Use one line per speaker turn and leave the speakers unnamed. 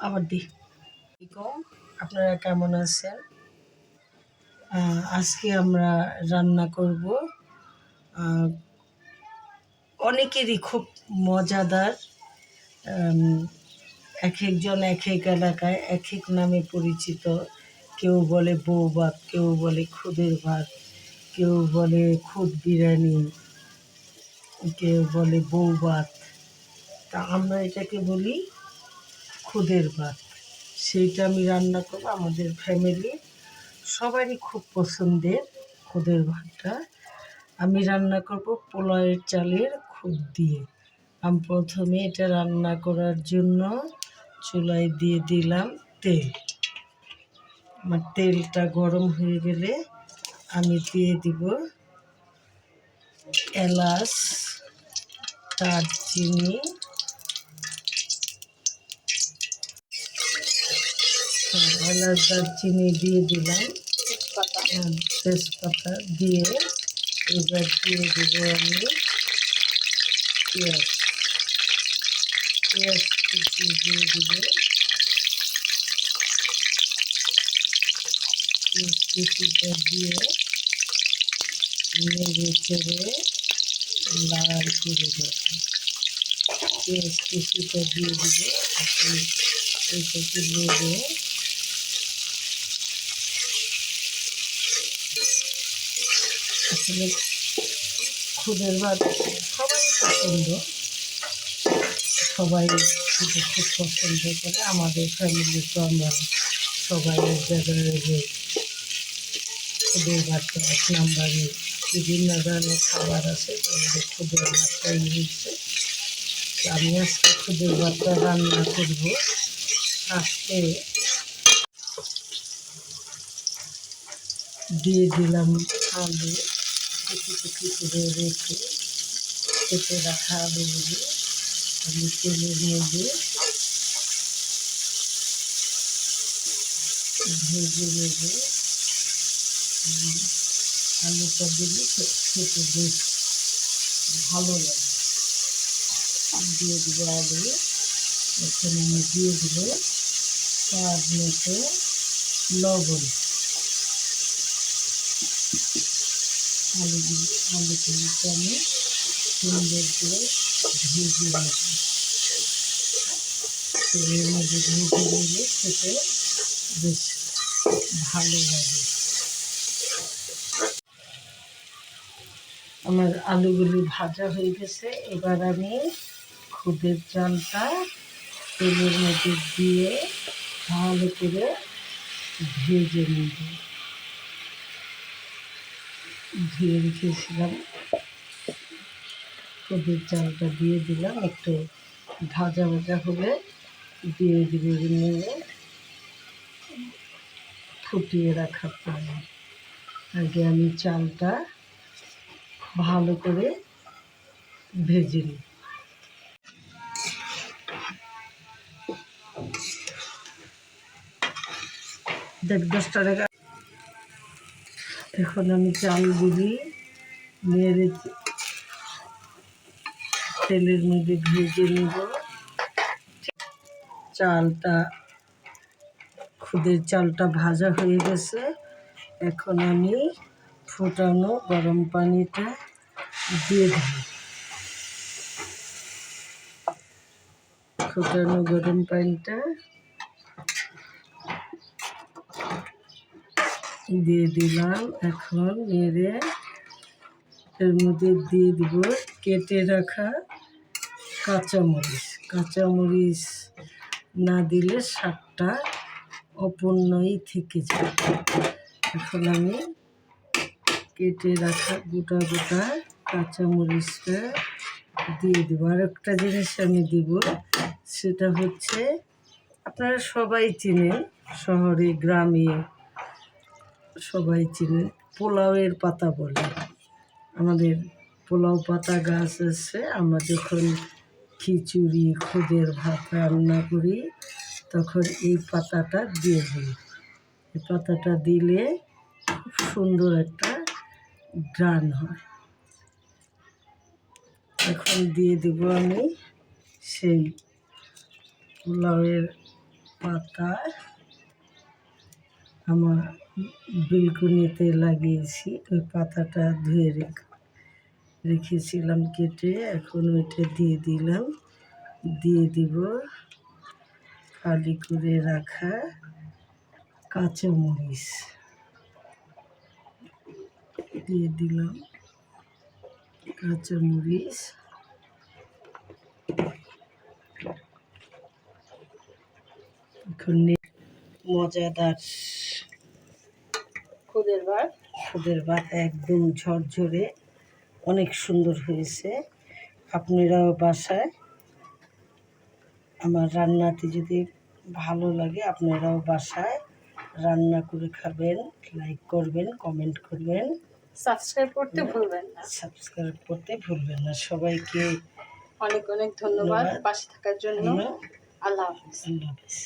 আবার দি আপনারা কেমন আছেন? আজকে আমরা রান্না করব অনেকেরই খুব মজাদার, এক একজন এক এক এলাকায় এক এক নামে পরিচিত। কেউ বলে বউ ভাত, কেউ বলে খুদের ভাত, কেউ বলে খুদ বিরিয়ানি, কেউ বলে বউ ভাত। তা আমরা এটাকে বলি খুদের ভাত। সেইটা আমি রান্না করবো। আমাদের ফ্যামিলি সবারই খুব পছন্দের খুদের ভাতটা। আমি রান্না করব পোলাওয়ের চালের খুদ দিয়ে। আমি প্রথমে এটা রান্না করার জন্য চুলায় দিয়ে দিলাম তেল। আমার তেলটা গরম হয়ে গেলে আমি দিয়ে দিব এলাচ, দারচিনি, এলাচ দারচিনি দিয়ে দিলাম, তেজপাতা দিয়ে এবার দিয়ে দেব আমি পেঁয়াজ। পেঁয়াজ কুচি দিয়ে দেব। পেঁয়াজ কুচিটা দিয়ে নেড়ে চেড়ে লাল করে দেব। পেঁয়াজ কুচিটা দিয়ে দেব। এখন এটাকে নেড়ে আসলে খুদের ভাত সবাই পছন্দ, সবাই খুব পছন্দ করে। আমাদের ফ্যামিলি তো আমরা সবাই এক জায়গায় যে খুদের ভাতটা এক নাম্বারে। বিভিন্ন ধরনের খাবার আছে, তাদের খুদের ভাতটাই হয়েছে। আমি আজকে খুদের ভাতটা রান্না করব। আজকে দিয়ে দিলাম আলু, কুচি কুচি করে রেখে কেটে রাখা আলুগুলি আমি তেলের মধ্যে ভেজে ভেজে আলুটা দিলে খেতে বেশ ভালো লাগে। দিয়ে দেবো আলু। এখানে আমি দিয়ে দেবো স্বাদ মতো লবণ। আলুগুলিকে আমি সুন্দর করে ভেজে নেব। তেলের মধ্যে ভেজে নিলে খেতে বেশ ভালো লাগে। আমার আলুগুলি ভাজা হয়ে গেছে। এবার আমি খুদের চালটা তেলের মধ্যে দিয়ে ভালো করে ভেজে নেব। ধুয়ে রেখেছিলাম খুদের চালটা দিয়ে দিলাম। একটু ভাজা ভাজা হলে দিয়ে দিবে নেড়ে ফুটিয়ে রাখা পানি। আগে আমি চালটা ভালো করে ভেজে নিই। দেখ 10 টাকা। এখন আমি চালগুলি নেড়ে তেলের মধ্যে ভেজে নেব। খুদের চালটা ভাজা হয়ে গেছে। এখন আমি ফোটানো গরম পানিটা দিয়ে দেব। ফোটানো গরম পানিটা দিয়ে দিলাম। এখন নেড়ে এর মধ্যে দিয়ে দিব কেটে রাখা কাঁচামরিচ। কাঁচামরিচ না দিলে স্বাদটা অপূর্ণই থেকে যায়। এখন আমি কেটে রাখা গোটা গোটা কাঁচামরিচটা দিয়ে দেবো। আর একটা জিনিস আমি দিব, সেটা হচ্ছে আপনারা সবাই চিনেন, শহরে গ্রামে সবাই চিনেন, পোলাওয়ের পাতা বলে। আমাদের পোলাও পাতা গাছ আছে। আমরা যখন খিচুড়ি খুদের ভাত রান্না করি তখন এই পাতাটা দিয়ে দিই। এই পাতাটা দিলে খুব সুন্দর একটা ঘ্রাণ হয়। এখন দিয়ে দেব আমি সেই পোলাওয়ের পাতা আমার বেলকনিতে লাগিয়েছি। ওই পাতাটা ধুয়ে রেখেছিলাম কেটে, এখন ওইটা দিয়ে দিলাম। দিয়ে দিব ফালি করে রাখা কাঁচামরিচ, দিয়ে দিলাম কাঁচামরিচ। এখন মজাদার খুদের ভাত একদম ঝরঝরে, অনেক সুন্দর হয়েছে। আপনারাও বাসায়, আমার রান্নাটি যদি ভালো লাগে আপনারাও বাসায় রান্না করে খাবেন, লাইক করবেন, কমেন্ট করবেন,
সাবস্ক্রাইব করতে ভুলবেন না।
সবাইকে
অনেক অনেক ধন্যবাদ পাশে থাকার জন্য। আল্লাহ হাফেজ।
আল্লাহ হাফেজ।